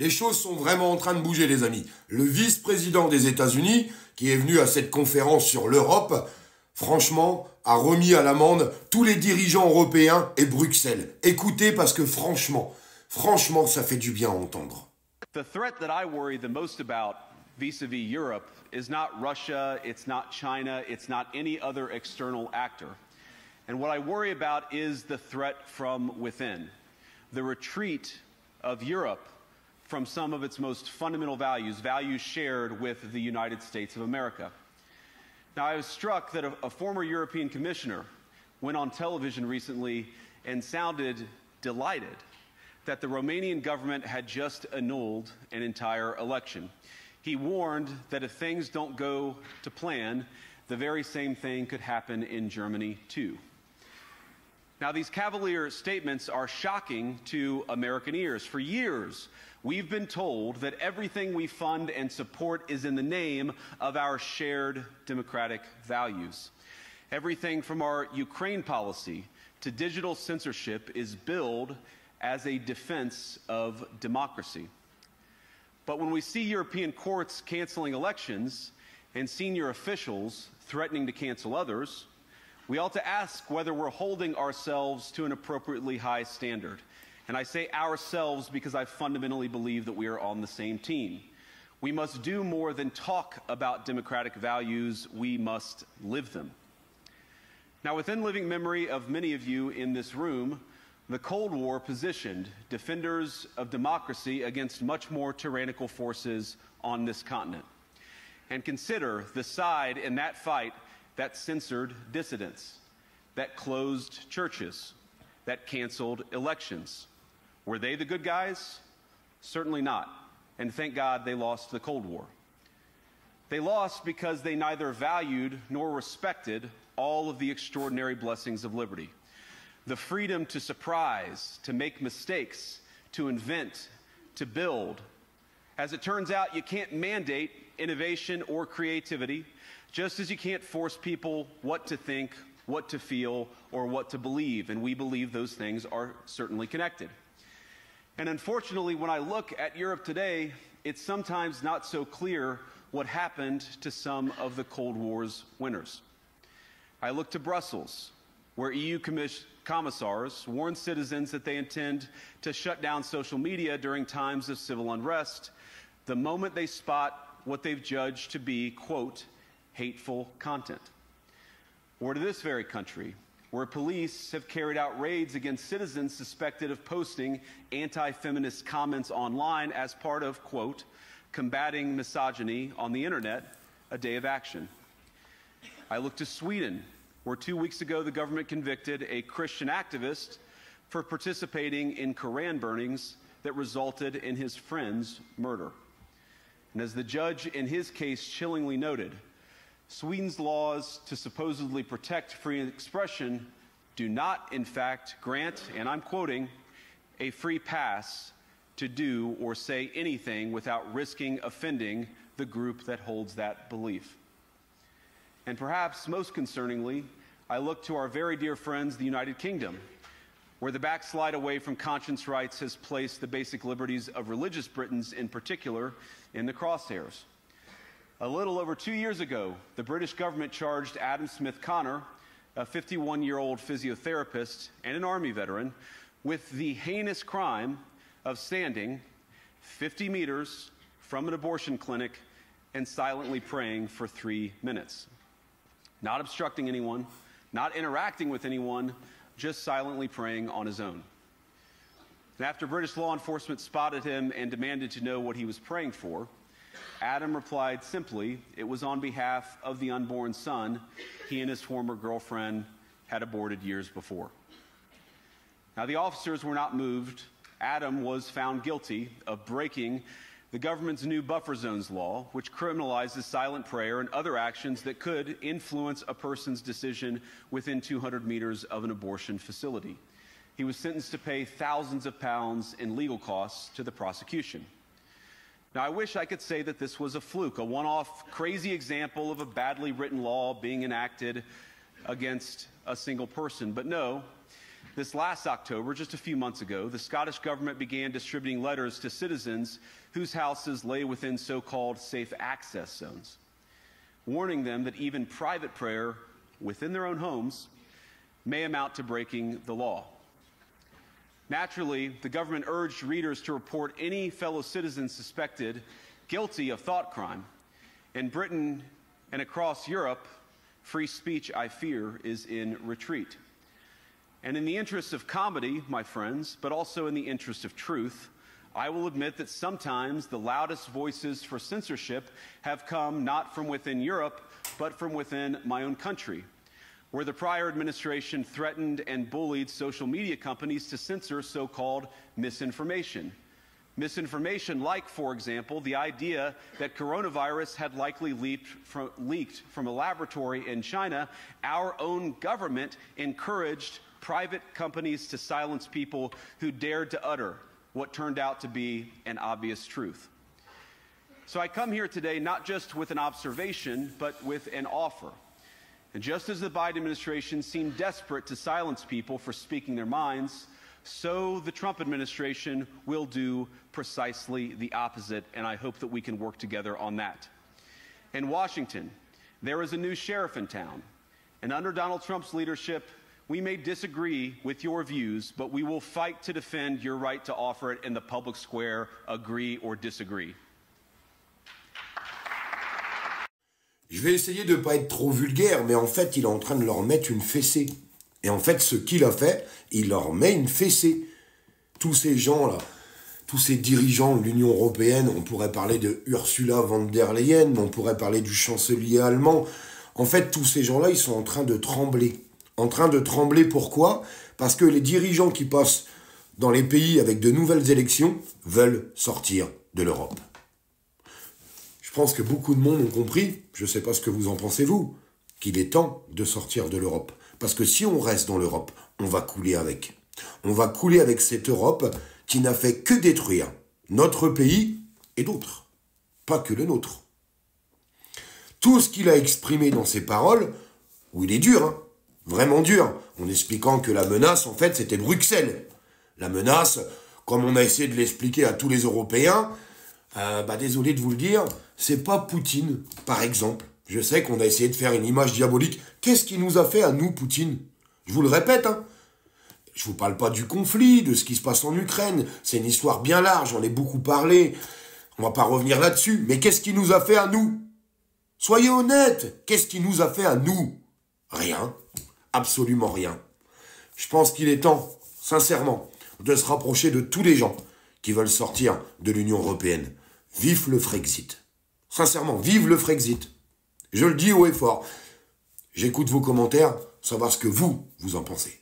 Les choses sont vraiment en train de bouger, les amis. Le vice-président des États-Unis, qui est venu à cette conférence sur l'Europe, franchement, a remis à l'amende tous les dirigeants européens et Bruxelles. Écoutez, parce que franchement, ça fait du bien à entendre. The threat that I worry the most about vis-a-vis Europe is not Russia, it's not China, it's not any other external actor. And what I worry about is the threat from within, the retreat of Europe from some of its most fundamental values, values shared with the United States of America. Now, I was struck that a former European commissioner went on television recently and sounded delighted that the Romanian government had just annulled an entire election. He warned that if things don't go to plan, the very same thing could happen in Germany too. Now, these cavalier statements are shocking to American ears. For years, we've been told that everything we fund and support is in the name of our shared democratic values. Everything from our Ukraine policy to digital censorship is billed as a defense of democracy. But when we see European courts canceling elections and senior officials threatening to cancel others, we ought to ask whether we're holding ourselves to an appropriately high standard. And I say ourselves because I fundamentally believe that we are on the same team. We must do more than talk about democratic values, we must live them. Now, within living memory of many of you in this room, the Cold War positioned defenders of democracy against much more tyrannical forces on this continent. And consider the side in that fight that censored dissidents, that closed churches, that canceled elections. Were they the good guys? Certainly not. And thank God they lost the Cold War. They lost because they neither valued nor respected all of the extraordinary blessings of liberty. The freedom to surprise, to make mistakes, to invent, to build. As it turns out, you can't mandate innovation or creativity, just as you can't force people what to think, what to feel, or what to believe. And we believe those things are certainly connected. And unfortunately, when I look at Europe today, it's sometimes not so clear what happened to some of the Cold War's winners. I look to Brussels, where EU commissars warn citizens that they intend to shut down social media during times of civil unrest the moment they spot what they've judged to be, quote, hateful content. Or to this very country, where police have carried out raids against citizens suspected of posting anti-feminist comments online as part of, quote, combating misogyny on the internet, a day of action. I look to Sweden, where 2 weeks ago the government convicted a Christian activist for participating in Koran burnings that resulted in his friend's murder. And as the judge in his case chillingly noted, Sweden's laws to supposedly protect free expression do not, in fact, grant, and I'm quoting, a free pass to do or say anything without risking offending the group that holds that belief. And perhaps most concerningly, I look to our very dear friends, the United Kingdom, where the backslide away from conscience rights has placed the basic liberties of religious Britons in particular in the crosshairs. A little over 2 years ago, the British government charged Adam Smith Connor, a 51-year-old physiotherapist and an Army veteran, with the heinous crime of standing 50 meters from an abortion clinic and silently praying for 3 minutes. Not obstructing anyone, not interacting with anyone, just silently praying on his own. And after British law enforcement spotted him and demanded to know what he was praying for, Adam replied simply, it was on behalf of the unborn son he and his former girlfriend had aborted years before. Now, the officers were not moved. Adam was found guilty of breaking the government's new buffer zones law, which criminalizes silent prayer and other actions that could influence a person's decision within 200 meters of an abortion facility. He was sentenced to pay thousands of pounds in legal costs to the prosecution. Now, I wish I could say that this was a fluke, a one-off crazy example of a badly written law being enacted against a single person. But no, This last October, just a few months ago, the Scottish government began distributing letters to citizens whose houses lay within so-called safe access zones, warning them that even private prayer within their own homes may amount to breaking the law. Naturally, the government urged readers to report any fellow citizen suspected guilty of thought crime. In Britain and across Europe, free speech, I fear, is in retreat. And in the interest of comedy, my friends, but also in the interest of truth, I will admit that sometimes the loudest voices for censorship have come not from within Europe, but from within my own country, where the prior administration threatened and bullied social media companies to censor so-called misinformation. Misinformation like, for example, the idea that coronavirus had likely leaked from a laboratory in China. Our own government encouraged private companies to silence people who dared to utter what turned out to be an obvious truth. So I come here today not just with an observation, but with an offer. And just as the Biden administration seemed desperate to silence people for speaking their minds, so the Trump administration will do precisely the opposite, and I hope that we can work together on that. In Washington, there is a new sheriff in town, and under Donald Trump's leadership, we may disagree with your views, but we will fight to defend your right to offer it in the public square, agree or disagree. Je vais essayer de ne pas être trop vulgaire, mais en fait, il est en train de leur mettre une fessée. Et en fait, ce qu'il a fait, il leur met une fessée. Tous ces gens-là, tous ces dirigeants de l'Union européenne, on pourrait parler de Ursula von der Leyen, on pourrait parler du chancelier allemand. En fait, tous ces gens-là, ils sont en train de trembler. En train de trembler, pourquoi? Parce que les dirigeants qui passent dans les pays avec de nouvelles élections veulent sortir de l'Europe. Je pense que beaucoup de monde ont compris, je ne sais pas ce que vous en pensez vous, qu'il est temps de sortir de l'Europe. Parce que si on reste dans l'Europe, on va couler avec. On va couler avec cette Europe qui n'a fait que détruire notre pays et d'autres. Pas que le nôtre. Tout ce qu'il a exprimé dans ses paroles, où il est dur, hein, vraiment dur, en expliquant que la menace, en fait, c'était Bruxelles. La menace, comme on a essayé de l'expliquer à tous les Européens, désolé de vous le dire, c'est pas Poutine, par exemple. Je sais qu'on a essayé de faire une image diabolique. Qu'est-ce qu'il nous a fait à nous, Poutine? Je vous le répète, hein. Je vous parle pas du conflit, de ce qui se passe en Ukraine. C'est une histoire bien large, j'en ai beaucoup parlé. On va pas revenir là-dessus. Mais qu'est-ce qu'il nous a fait à nous? Soyez honnêtes, qu'est-ce qu'il nous a fait à nous? Rien. Absolument rien. Je pense qu'il est temps, sincèrement, de se rapprocher de tous les gens qui veulent sortir de l'Union européenne. Vive le Frexit. Sincèrement, vive le Frexit. Je le dis haut et fort. J'écoute vos commentaires, savoir ce que vous en pensez.